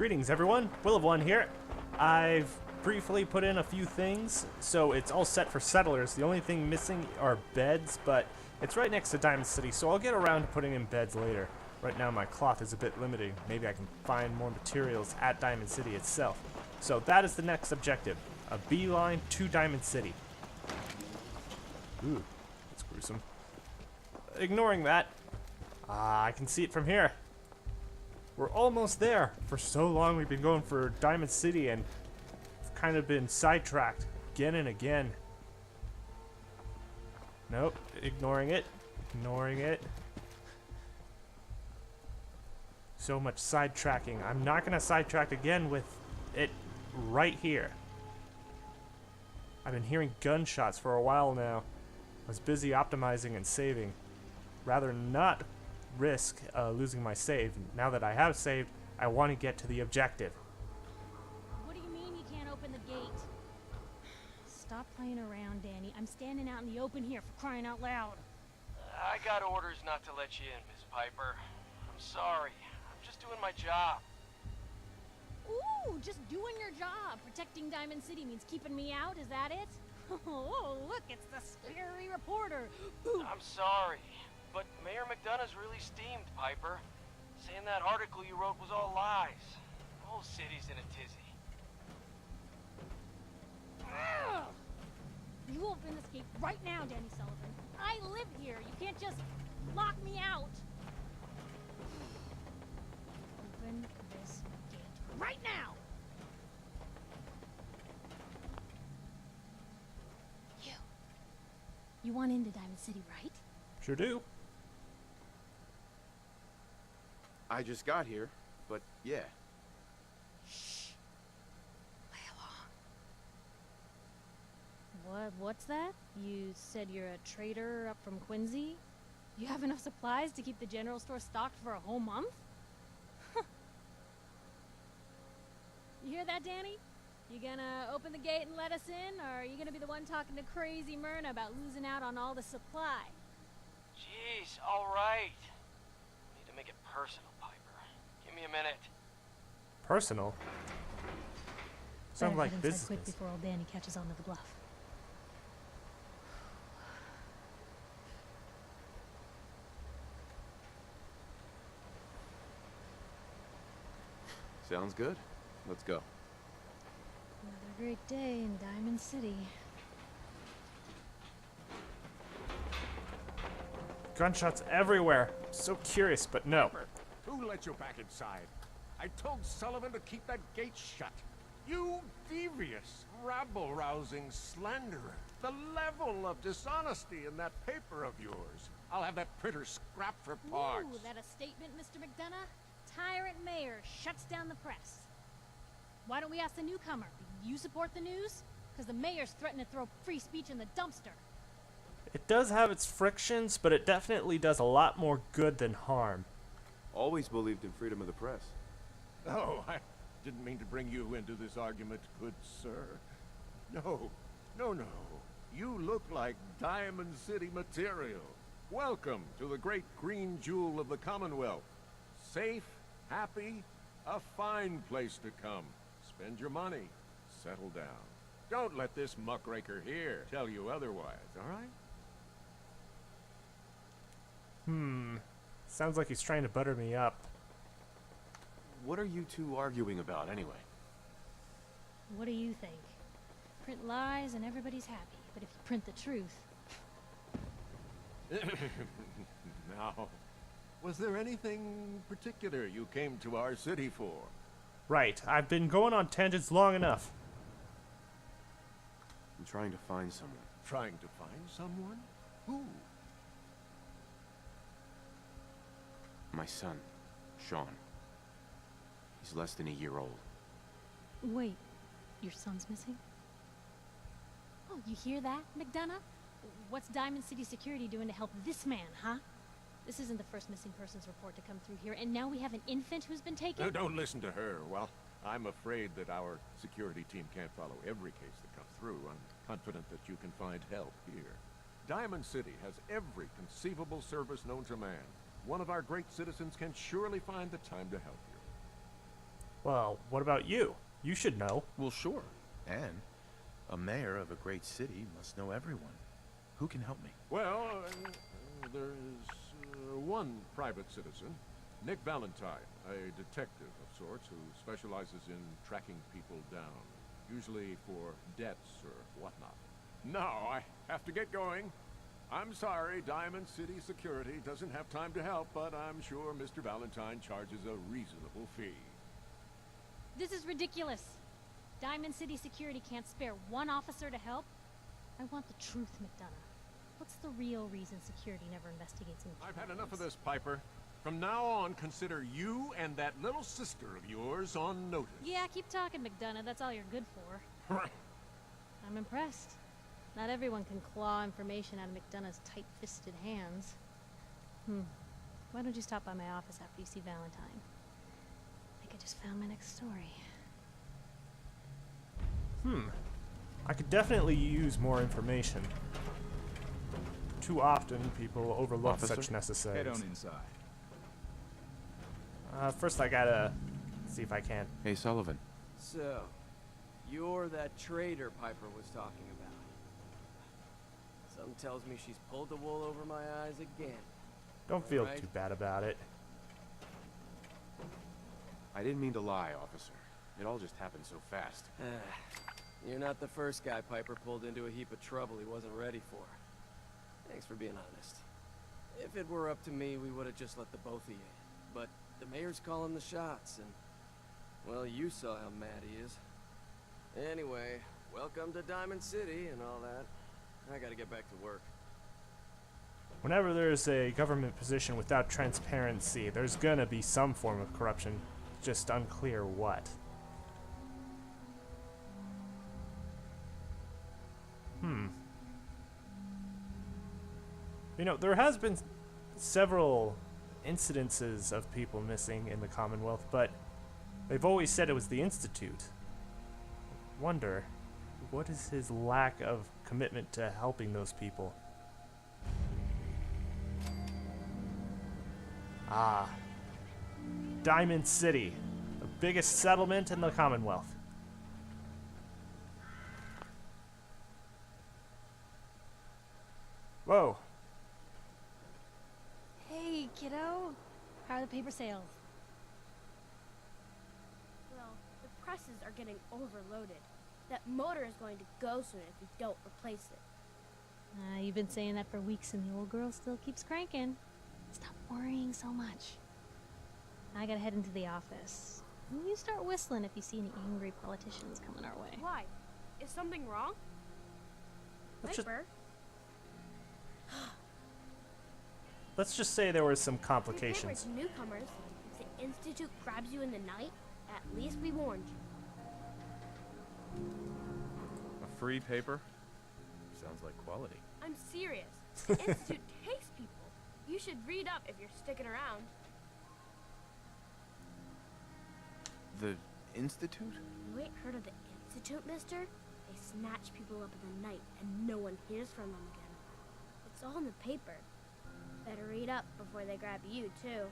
Greetings everyone, Will of One here. I've briefly put in a few things, so it's all set for settlers. The only thing missing are beds, but it's right next to Diamond City, so I'll get around to putting in beds later. Right now my cloth is a bit limiting. Maybe I can find more materials at Diamond City itself. So that is the next objective, a beeline to Diamond City. Ooh, that's gruesome. Ignoring that, I can see it from here. We're almost there. For so long we've been going for Diamond City and kind of been sidetracked again and again. Nope, ignoring it. So much sidetracking. I'm not gonna sidetrack again with it right here. I've been hearing gunshots for a while now. I was busy optimizing and saving. Rather not risk losing my save. Now that I have saved, I want to get to the objective. What do you mean you can't open the gate? Stop playing around, Danny. I'm standing out in the open here, for crying out loud. I got orders not to let you in, Miss Piper. I'm sorry. I'm just doing my job. Ooh, just doing your job. Protecting Diamond City means keeping me out, is that it? Oh, look, it's the scary reporter. Ooh. I'm sorry, but Mayor McDonough's really steamed, Piper. Saying that article you wrote was all lies. The whole city's in a tizzy. Ugh. You open this gate right now, Danny Sullivan. I live here. You can't just lock me out. Open this gate right now. You want into Diamond City, right? Sure do. I just got here, but yeah. Shh. Play along. What's that? You said you're a trader up from Quincy? You have enough supplies to keep the general store stocked for a whole month? You hear that, Danny? You gonna open the gate and let us in, or are you gonna be the one talking to crazy Myrna about losing out on all the supply? Jeez, all right. Need to make it personal, Piper. Give me a minute. Personal? Sounds like Better head inside business. quick before old Danny catches on to the bluff. Sounds good. Let's go. Another great day in Diamond City. Gunshots everywhere. So curious, but no. Who let you back inside? I told Sullivan to keep that gate shut. You devious, rabble-rousing slanderer. The level of dishonesty in that paper of yours. I'll have that printer scrapped for parts. Ooh, that a statement, Mr. McDonough? Tyrant mayor shuts down the press. Why don't we ask the newcomer? You support the news? Because the mayor's threatened to throw free speech in the dumpster. It does have its frictions, but it definitely does a lot more good than harm. Always believed in freedom of the press. Oh, I didn't mean to bring you into this argument, good sir. No. You look like Diamond City material. Welcome to the great green jewel of the Commonwealth. Safe, happy, a fine place to come. Spend your money. Settle down. Don't let this muckraker here tell you otherwise, all right? Sounds like he's trying to butter me up. What are you two arguing about, anyway? What do you think? Print lies and everybody's happy, but if you print the truth... Now, was there anything particular you came to our city for? Right, I've been going on tangents long enough. I'm trying to find someone. Trying to find someone? Who? My son, Sean. He's less than a year old. Wait, your son's missing? Oh, you hear that, McDonough? What's Diamond City Security doing to help this man, huh? This isn't the first missing persons report to come through here, and now we have an infant who's been taken? No, don't listen to her. Well, I'm afraid that our security team can't follow every case that comes through. I'm confident that you can find help here. Diamond City has every conceivable service known to man. One of our great citizens can surely find the time to help you. Well, what about you? You should know. Well, sure. And a mayor of a great city must know everyone. Who can help me? Well, there's one private citizen, Nick Valentine, a detective of sorts who specializes in tracking people down, usually for debts or whatnot. Now, I have to get going. I'm sorry, Diamond City Security doesn't have time to help, but I'm sure Mr. Valentine charges a reasonable fee. This is ridiculous. Diamond City Security can't spare one officer to help. I want the truth, McDonough. What's the real reason security never investigates in I've had enough of this, Piper. From now on, consider you and that little sister of yours on notice. Yeah, keep talking, McDonough. That's all you're good for. I'm impressed. Not everyone can claw information out of McDonough's tight-fisted hands. Why don't you stop by my office after you see Valentine? I think I just found my next story. I could definitely use more information. Too often, people overlook Officer? such necessaries. Head on inside. First I gotta see if I can. Hey, Sullivan. So, you're that traitor Piper was talking about. Something tells me she's pulled the wool over my eyes again. Don't feel Alright. too bad about it. I didn't mean to lie, officer. It all just happened so fast. You're not the first guy Piper pulled into a heap of trouble he wasn't ready for. Thanks for being honest. If it were up to me, we would have just let the both of you in. But the mayor's calling the shots, and, well, you saw how mad he is. Anyway, welcome to Diamond City and all that. I gotta get back to work. Whenever there's a government position without transparency, there's gonna be some form of corruption. Just unclear what. You know, there has been several incidences of people missing in the Commonwealth, but they've always said it was the Institute. Wonder, what is his lack of commitment to helping those people? Ah. Diamond City, the biggest settlement in the Commonwealth. Whoa. Hey, kiddo. How are the paper sales? Well, the presses are getting overloaded. That motor is going to go soon if we don't replace it. You've been saying that for weeks and the old girl still keeps cranking. Stop worrying so much. I gotta head into the office. You start whistling if you see any angry politicians coming our way. Why? Is something wrong? Let's just, Piper? let's just say there were some Paper complications. to newcomers. If the Institute grabs you in the night, at least we warned you. A free paper? Sounds like quality. I'm serious. The Institute takes people. You should read up if you're sticking around. The Institute? You ain't heard of the Institute, mister? They snatch people up in the night and no one hears from them again. It's all in the paper. Better read up before they grab you, too.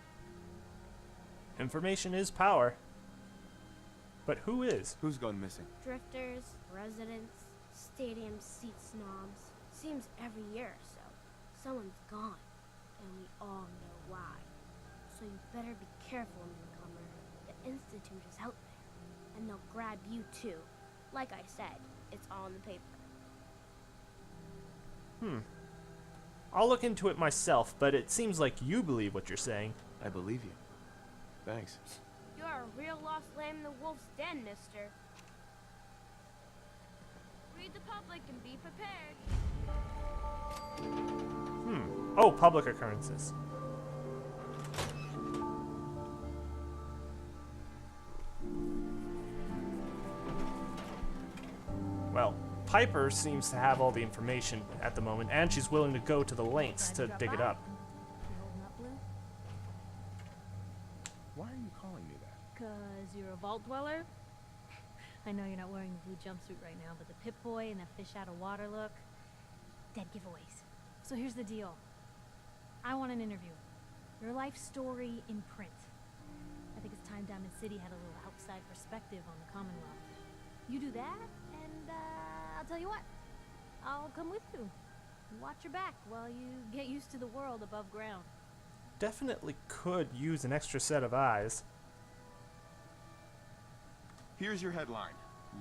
Information is power. But who is? Who's gone missing? Drifters, residents, stadium seat snobs. Seems every year or so, someone's gone. And we all know why. So you better be careful, newcomer. The Institute is out there. And they'll grab you too. Like I said, it's all in the paper. I'll look into it myself, but it seems like you believe what you're saying. I believe you. Thanks. You are a real lost lamb in the wolf's den, mister. Read the public and be prepared. Oh, public occurrences. Well, Piper seems to have all the information at the moment, and she's willing to go to the lengths to dig it up. You holding up, Blue? Why are you calling me that? 'Cause you're a vault dweller? I know you're not wearing the blue jumpsuit right now, but the Pip-Boy and that fish out of water look, dead giveaways. So here's the deal. I want an interview. Your life story in print. I think it's time Diamond Diamond City had a little outside perspective on the Commonwealth. You do that, and I'll tell you what. I'll come with you. Watch your back while you get used to the world above ground. Definitely could use an extra set of eyes. Here's your headline.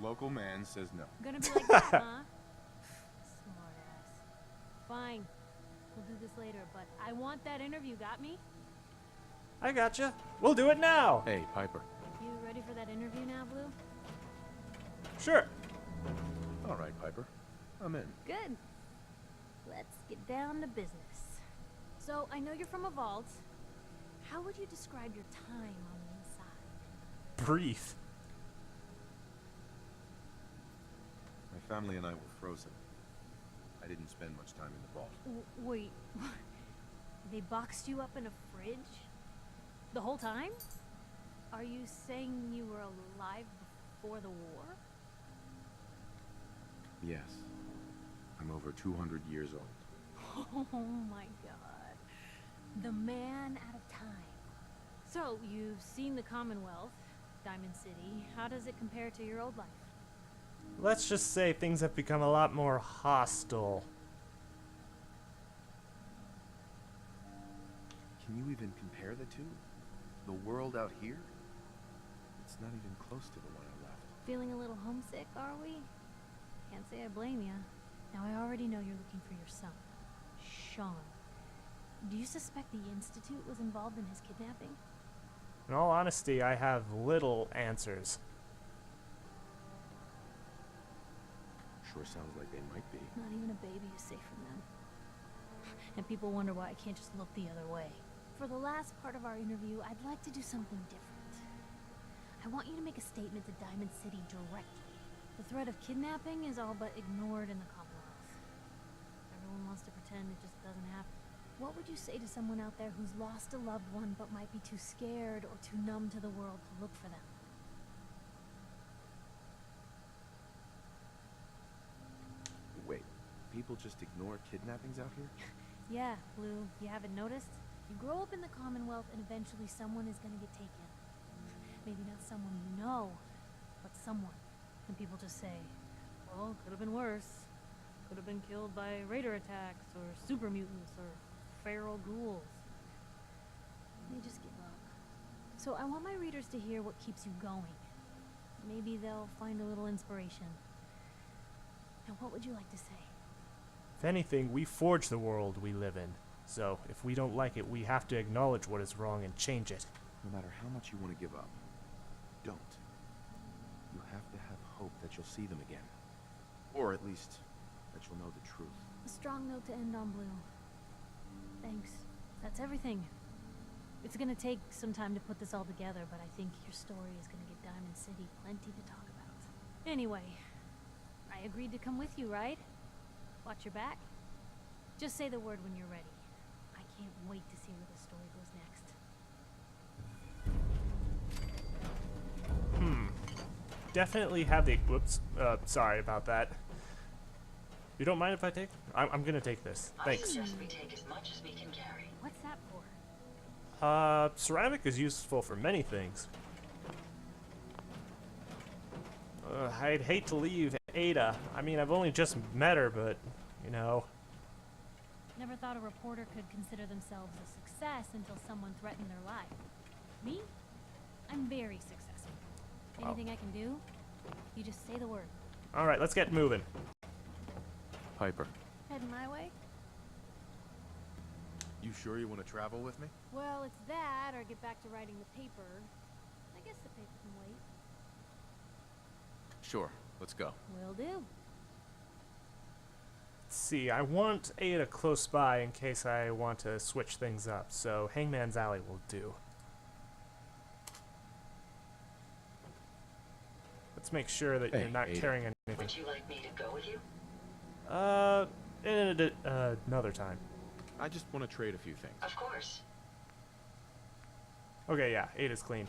Local man says no. Gonna be like that, huh? Smart ass. Fine. We'll do this later, but I want that interview, got me? I gotcha. We'll do it now. Hey, Piper. You ready for that interview now, Blue? Sure. All right, Piper. I'm in. Good. Let's get down to business. So, I know you're from a vault. How would you describe your time on the inside? Brief. My family and I were frozen. I didn't spend much time in the vault. Wait. They boxed you up in a fridge? The whole time? Are you saying you were alive before the war? Yes. I'm over 200 years old. Oh my god. The man out of time. So, you've seen the Commonwealth, Diamond City. How does it compare to your old life? Let's just say things have become a lot more hostile. Can you even compare the two? The world out here? It's not even close to the one I left. Feeling a little homesick, are we? Can't say I blame ya. Now I already know you're looking for your son, Sean. Do you suspect the Institute was involved in his kidnapping? In all honesty, I have little answers. Sure sounds like they might be. Not even a baby is safe from them. And people wonder why I can't just look the other way. For the last part of our interview, I'd like to do something different. I want you to make a statement to Diamond City directly. The threat of kidnapping is all but ignored in the Commonwealth. Everyone wants to pretend it just doesn't happen. What would you say to someone out there who's lost a loved one but might be too scared or too numb to the world to look for them? Wait, people just ignore kidnappings out here? Yeah, Blue, you haven't noticed? You grow up in the Commonwealth and eventually someone is gonna get taken. Maybe not someone you know, but someone. And people just say, well, could have been worse. Could have been killed by raider attacks, or super mutants, or feral ghouls. They just give up. So I want my readers to hear what keeps you going. Maybe they'll find a little inspiration. Now, what would you like to say? If anything, we forge the world we live in. So, if we don't like it, we have to acknowledge what is wrong and change it. No matter how much you want to give up, don't. You have to have hope that you'll see them again. Or at least, that you'll know the truth. A strong note to end on, Blue. Thanks. That's everything. It's gonna take some time to put this all together, but I think your story is gonna get Diamond City plenty to talk about. Anyway, I agreed to come with you, right? Watch your back. Just say the word when you're ready. I can't wait to see where the story goes next. Definitely have the... Whoops. Sorry about that. You don't mind if I take... I'm gonna take this. Thanks. I suggest we take as much as we can carry. What's that for? Ceramic is useful for many things. I'd hate to leave Ada. I mean, I've only just met her, but, you know... Never thought a reporter could consider themselves a success until someone threatened their life. Me? I'm very successful. Anything I can do? You just say the word. Alright, let's get moving. Piper, Heading my way? you sure you want to travel with me? Well, it's that, or get back to writing the paper. I guess the paper can wait. Sure, let's go. Will do. Let's see, I want Ada close by in case I want to switch things up, so Hangman's Alley will do. Let's make sure that Hey, you're not Ada. carrying anything. Would you like me to go with you? Another time. I just want to trade a few things. Of course. Okay, yeah, Ada's clean.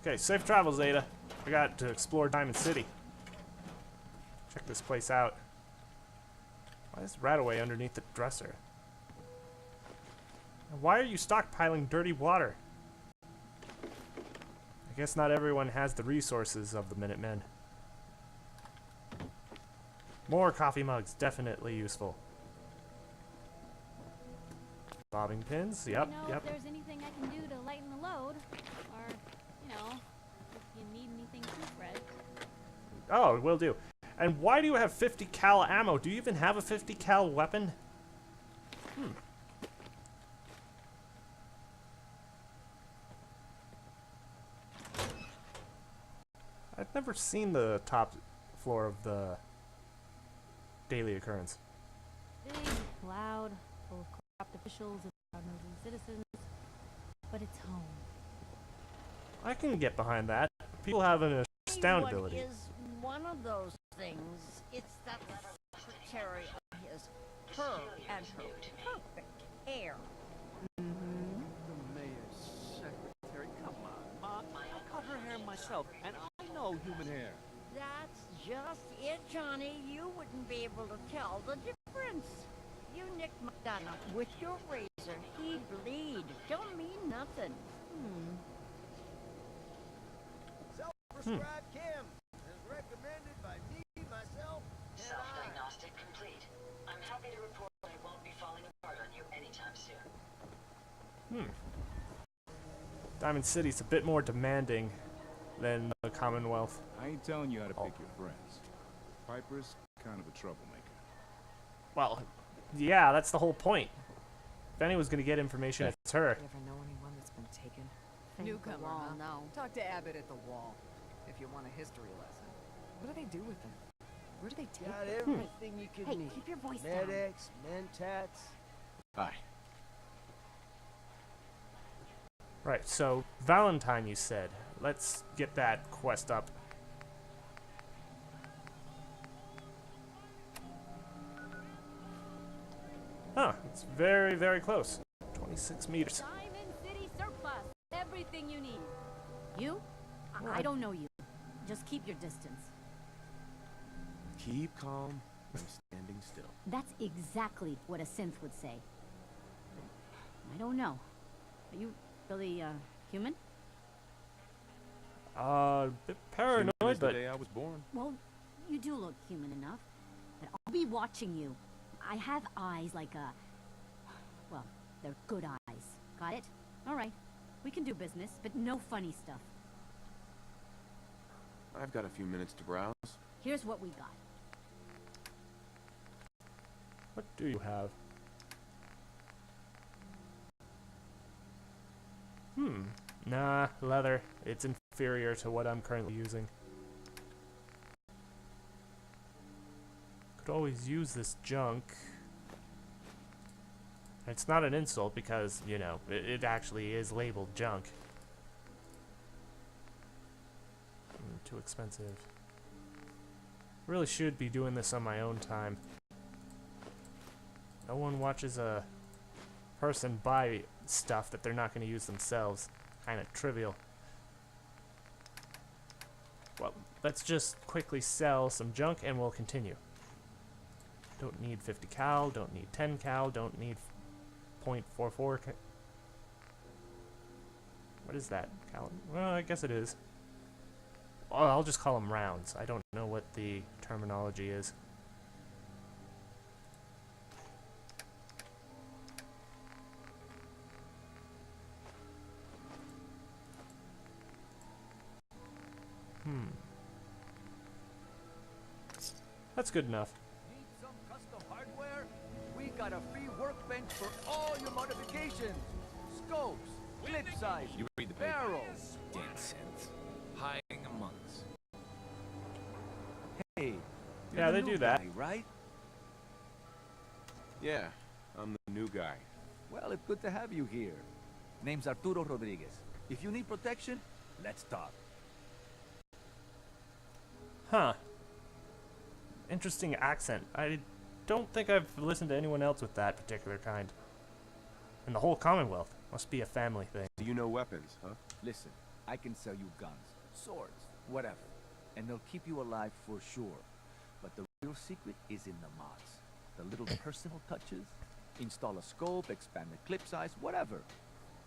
Okay, safe travels, Ada. I got to explore Diamond City. Check this place out. Why is Rataway underneath the dresser? And why are you stockpiling dirty water? guess not everyone has the resources of the Minutemen. More coffee mugs, definitely useful. Bobbing pins, yep, You know, yep. if there's anything I can do to lighten the load, or, you know, if you need anything too, Fred. Oh, will do. And why do you have 50 cal ammo? Do you even have a 50 cal weapon? I've never seen the top floor of the daily occurrence. Big, loud, full of corrupt officials and hard-nosing citizens, but it's home. I can get behind that. People have an astound What ability. is one of those things? It's that secretary of his, her and her perfect hair. The mayor's secretary. Come on, Ma. I cut her hair myself, and I know human hair. That's just it, Johnny. You wouldn't be able to tell the difference. You nick Madonna with your razor. He'd bleed. Don't mean nothing. Self-prescribed Kim, as recommended by me, myself, and I. Self-diagnostic complete. I'm happy to report I won't be falling apart on you anytime soon. Diamond City's a bit more demanding than the Commonwealth. I ain't telling you how to pick your friends. Piper's kind of a troublemaker. Well, yeah, that's the whole point. If anyone's gonna get information, it's her. You ever know anyone that's been taken? Newcomer, wall, huh? no. Talk to Abbott at the wall, if you want a history lesson. What do they do with them? Where do they take Got them? everything you could Hey, need. keep your voice down. Medics, mentats. Hi. Right, so Valentine, you said. Let's get that quest up. Huh, it's very, very close. 26 meters. Diamond City surplus. Everything you need. You? I don't know you. Just keep your distance. Keep calm. I'm standing still. That's exactly what a synth would say. I don't know. Are you really, human? A bit paranoid, Same as the but day I was born. Well, you do look human enough. But I'll be watching you. I have eyes like a... Well, they're good eyes. Got it? All right. We can do business, but no funny stuff. I've got a few minutes to browse. Here's what we got. what do you have? Nah, leather. It's inferior to what I'm currently using. Could always use this junk. It's not an insult because, you know, it actually is labeled junk. Too expensive. Really should be doing this on my own time. No one watches a person buy stuff that they're not going to use themselves. Kind of trivial. Well, let's just quickly sell some junk and we'll continue. Don't need 50 cal, don't need 10 cal, don't need .44 cal. What is that? Cal? Well, I guess it is. Well, I'll just call them rounds. I don't know what the terminology is. That's good enough. Need some custom hardware? We got a free workbench for all your modifications. Scopes, clip size, You read the paper. barrels. Damn sense. Hiding among us. Hey, Yeah, they do that. right? Yeah, I'm the new guy. Well, it's good to have you here. Name's Arturo Rodriguez. If you need protection, let's talk. Huh. Interesting accent. I don't think I've listened to anyone else with that particular kind. In the whole Commonwealth. Must be a family thing. Do you know weapons, huh? Listen, I can sell you guns, swords, whatever. And they'll keep you alive for sure. But the real secret is in the mods. The little personal touches. Install a scope, expand the clip size, whatever.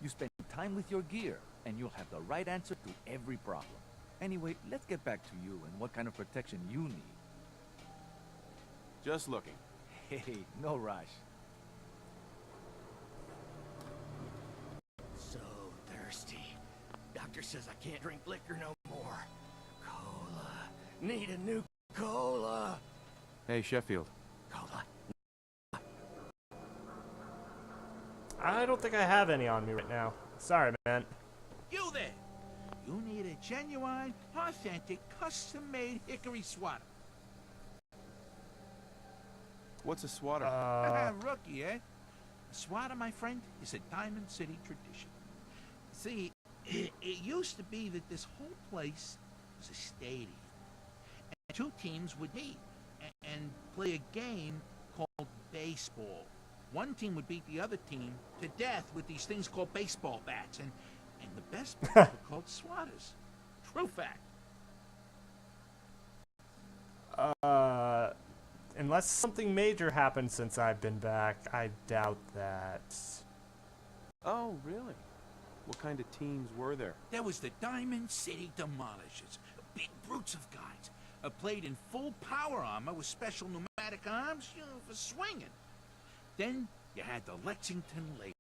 You spend time with your gear. and you'll have the right answer to every problem. Anyway, let's get back to you and what kind of protection you need. Just looking. Hey, no rush. So thirsty. Doctor says I can't drink liquor no more. Cola. Need a new cola. Hey, Sheffield. Cola. I don't think I have any on me right now. Sorry, man. You there! You need a genuine, authentic, custom-made hickory swatter. What's a swatter? Rookie, eh? A swatter, my friend, is a Diamond City tradition. See, it used to be that this whole place was a stadium. And two teams would meet and play a game called baseball. One team would beat the other team to death with these things called baseball bats, and the best bats were called swatters. True fact. Unless something major happened since I've been back, I doubt that. Oh, really? What kind of teams were there? There was the Diamond City Demolishers. Big brutes of guys. Played in full power armor with special pneumatic arms, for swinging. Then you had the Lexington Ladies,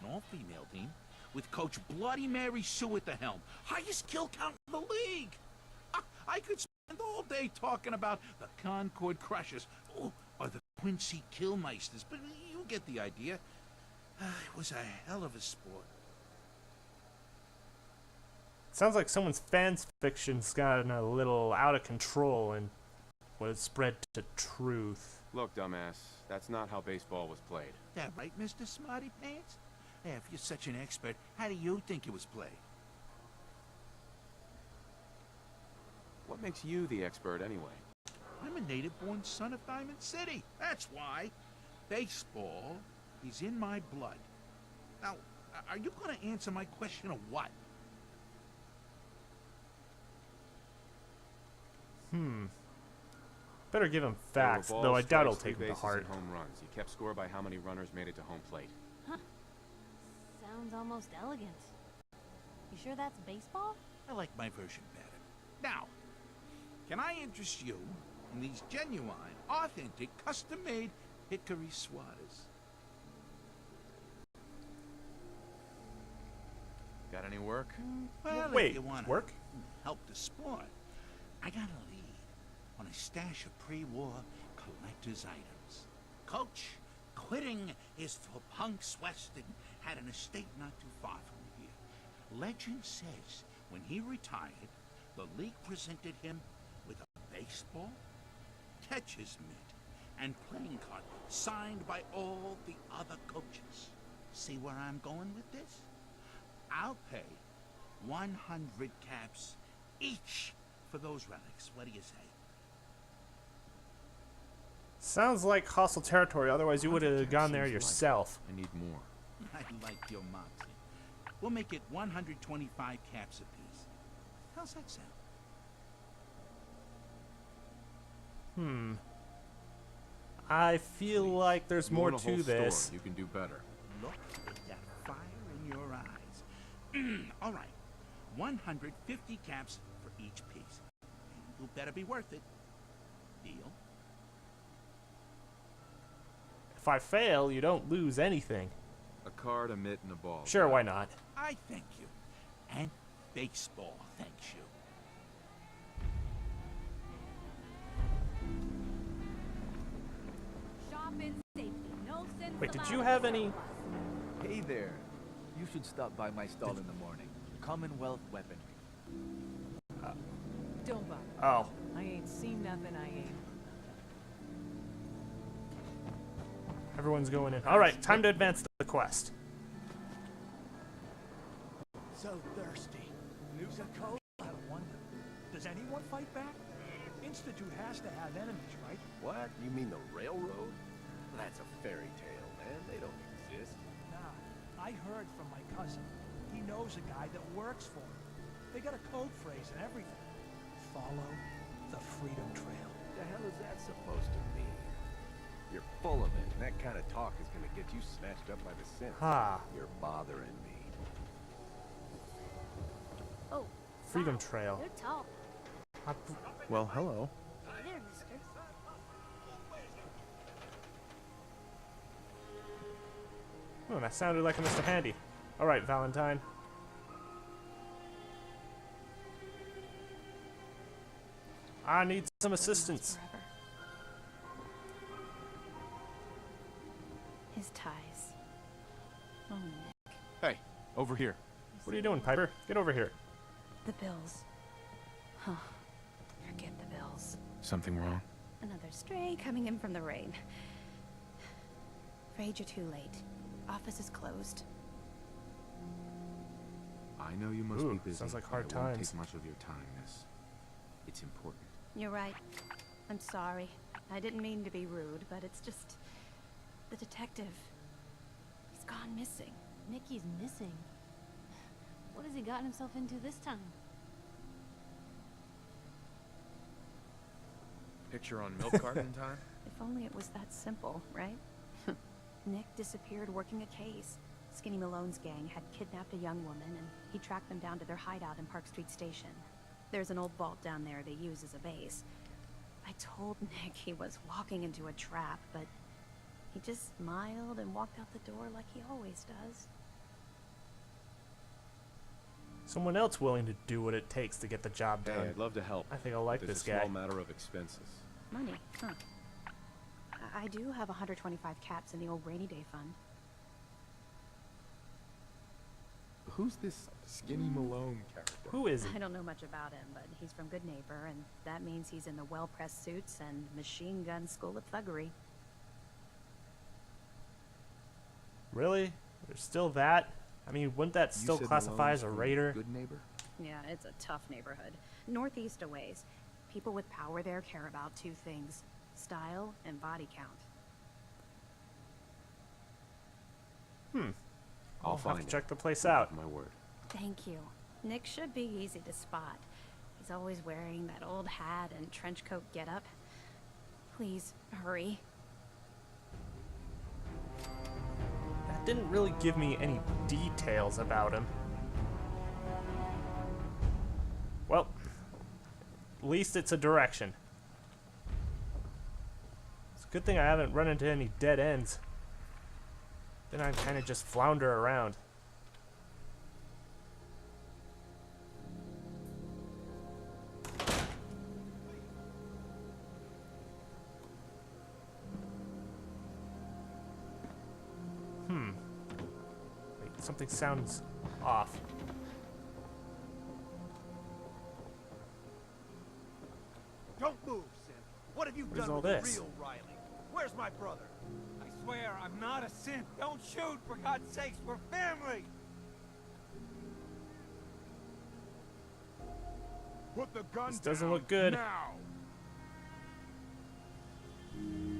an all-female team, with Coach Bloody Mary Sue at the helm. Highest kill count in the league. I could spend all day talking about the Concord Crushers, or the Quincy Killmeisters, but you get the idea. It was a hell of a sport. Sounds like someone's fan fiction's gotten a little out of control and was spread to truth. Look, dumbass, that's not how baseball was played. That right, Mr. Smarty Pants? Yeah, if you're such an expert, how do you think it was played? What makes you the expert anyway? I'm a native-born son of Diamond City. That's why. Baseball is in my blood. Now, are you going to answer my question or what? Better give him facts, though I doubt he'll take them to heart. Home runs. You kept score by how many runners made it to home plate. Huh. Sounds almost elegant. You sure that's baseball? I like my version better. Now, can I interest you in these genuine, authentic, custom-made hickory swatters? Got any work? Well, Wait, if you want work? help the sport, I got a lead on a stash of pre-war collector's items. Coach, quitting his for punks west and had an estate not too far from here. Legend says when he retired, the league presented him with a baseball, catcher's mitt, and playing card signed by all the other coaches. See where I'm going with this? I'll pay 100 caps each for those relics. What do you say? Sounds like hostile territory, otherwise you would have gone there yourself. I need more. I like your moxie. We'll make it 125 caps apiece. How's that sound? I feel like there's more to this. You can do better. Look at that fire in your eyes. All right. 150 caps for each piece. And you better be worth it. Deal? If I fail, you don't lose anything. A card, a mitt, and a ball. Sure, why not? I thank you. And baseball thanks you. Shop in safety. No sense. Wait, did you have any? Hey there. You should stop by my stall in the morning. Commonwealth weaponry. Don't bother. Oh. I ain't seen nothing, I ain't. Everyone's going in. Alright, time to advance the quest. So thirsty. News of cold? I wonder. Does anyone fight back? Institute has to have enemies, right? What? You mean the railroad? That's a fairy tale, man. They don't exist. Nah, I heard from my cousin. He knows a guy that works for him. They got a code phrase and everything. Follow the Freedom Trail. The hell is that supposed to mean? You're full of it, and that kind of talk is gonna get you snatched up by the scent. Ha. You're bothering me. Freedom Trail. You're tall. Well, hello. Hey there, mister. Oh, that sounded like a Mr. Handy. All right, Valentine. I need some assistance. His ties. Oh, Nick. Hey, over here. What are you doing, Piper? Get over here. The bills. Huh. Forget the bills. Something wrong? Another stray coming in from the rain. Afraid you're too late. Office is closed. I know you must Ooh, be busy. sounds like but hard it won't times. take much of your time, miss. It's important. You're right. I'm sorry. I didn't mean to be rude, but it's just... the detective. He's gone missing. Mickey's missing. What has he gotten himself into this time? Picture on milk carton time? If only it was that simple, right? Nick disappeared working a case. Skinny Malone's gang had kidnapped a young woman, and he tracked them down to their hideout in Park Street Station. There's an old vault down there they use as a base. I told Nick he was walking into a trap, but he just smiled and walked out the door like he always does. Someone else willing to do what it takes to get the job done. Hey, I'd love to help. I think I'll like It's this a guy. small matter of expenses. Money, huh? I do have 125 cats in the old rainy day fund. Who's this Skinny Malone character? Who is he? I don't know much about him, but he's from Good Neighbor, and that means he's in the well-pressed suits and machine gun school of thuggery. Really? There's still that? I mean, wouldn't that You still said classify Malone's as a from raider? Good Neighbor? Yeah, it's a tough neighborhood. Northeast a ways. People with power there care about two things: style and body count. I'll find have to it. check the place out. My word. Thank you. Nick should be easy to spot. He's always wearing that old hat and trench coat getup. Please, hurry. That didn't really give me any details about him. Well, at least it's a direction. It's a good thing I haven't run into any dead ends. Then I'd kind of just flounder around. Wait, something sounds off. Don't move, Sim. What have you What is done all with this? the real Riley? Where's my brother? I swear I'm not a synth. Don't shoot, for God's sakes. We're family. Put the gun This doesn't down look good. Now.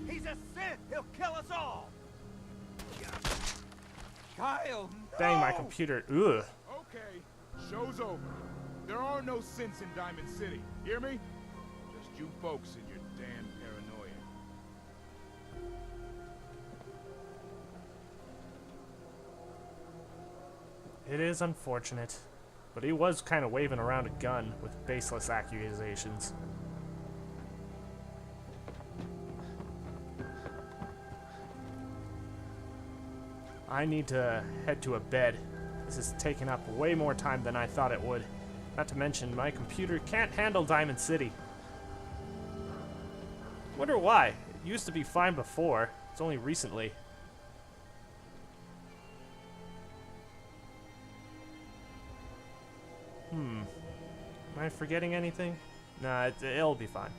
He's a synth. He'll kill us all. Kyle, no! Dang, my computer. Ugh. Okay, show's over. There are no synths in Diamond City. Hear me? Just you folks and your damn paranoia. It is unfortunate, but he was kind of waving around a gun with baseless accusations. I need to head to a bed. This is taking up way more time than I thought it would. Not to mention, my computer can't handle Diamond City. Wonder why. It used to be fine before. It's only recently. Am I forgetting anything? Nah, it'll be fine.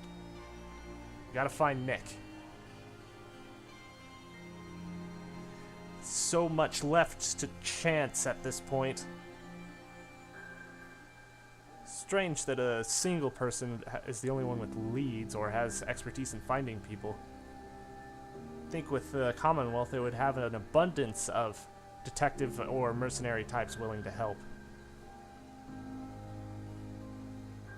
Gotta find Nick. So much left to chance at this point. Strange that a single person is the only one with leads or has expertise in finding people. I think with the Commonwealth it would have an abundance of detective or mercenary types willing to help.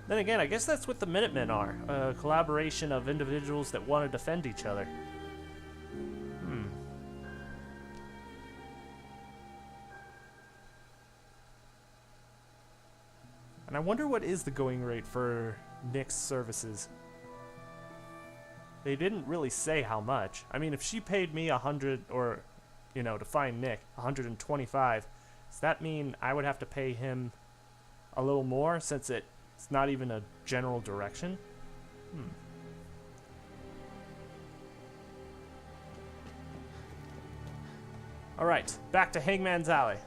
Then again, I guess that's what the Minutemen are. A collaboration of individuals that want to defend each other. And I wonder what is the going rate for Nick's services. They didn't really say how much. I mean, if she paid me 100, or, you know, to find Nick, 125, does that mean I would have to pay him a little more since it's not even a general direction? Alright, back to Hangman's Alley.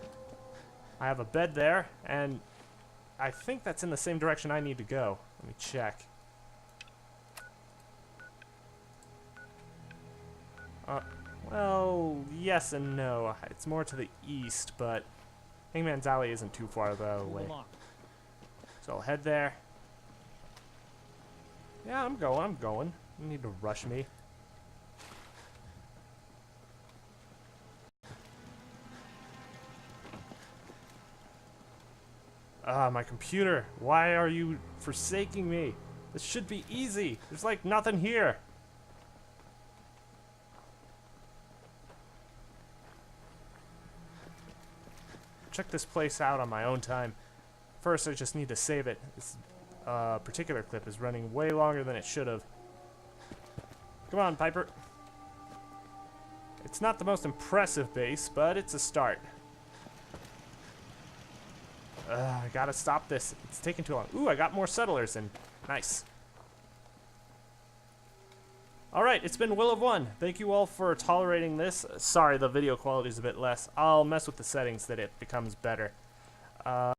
I have a bed there, and I think that's in the same direction I need to go. Let me check. Well, yes and no. It's more to the east, but Hangman's Alley isn't too far away. So I'll head there. Yeah, I'm going. You need to rush me. Ah, my computer. Why are you forsaking me? This should be easy. There's like nothing here. Check this place out on my own time. First, I just need to save it. This particular clip is running way longer than it should have. Come on, Piper. It's not the most impressive base, but it's a start. I gotta stop this. It's taking too long. Ooh, I got more settlers in. Nice. Alright, it's been Will of One. Thank you all for tolerating this. Sorry, the video quality is a bit less. I'll mess with the settings that it becomes better.